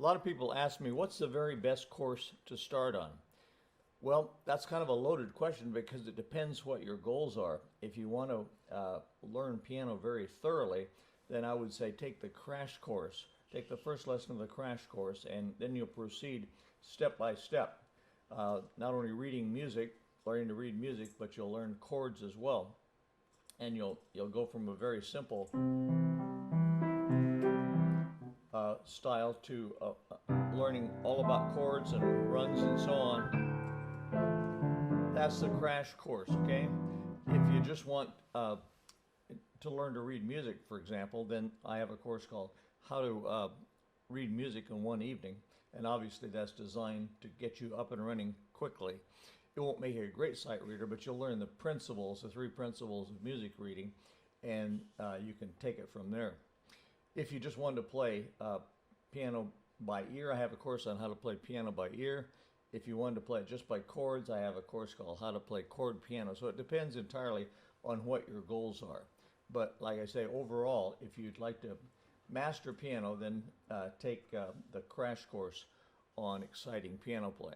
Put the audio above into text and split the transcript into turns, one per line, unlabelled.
lot of people ask me, what's the very best course to start on? Well, that's kind of a loaded question because it depends what your goals are. If you want to learn piano very thoroughly, then I would say take the crash course. Take the first lesson of the crash course, and then you'll proceed step by step. Not only learning to read music, but you'll learn chords as well. And you'll go from a very simple style to learning all about chords and runs and so on. That's the crash course, okay? If you just want to learn to read music, for example, then I have a course called How to Read Music in One Evening, and obviously that's designed to get you up and running quickly. It won't make you a great sight reader, but you'll learn the three principles of music reading, and you can take it from there. If you just want to play piano by ear, I have a course on how to play piano by ear. If you wanted to play it just by chords, I have a course called How to Play Chord Piano. So it depends entirely on what your goals are. But like I say, overall, if you'd like to master piano, then take the crash course on exciting piano playing.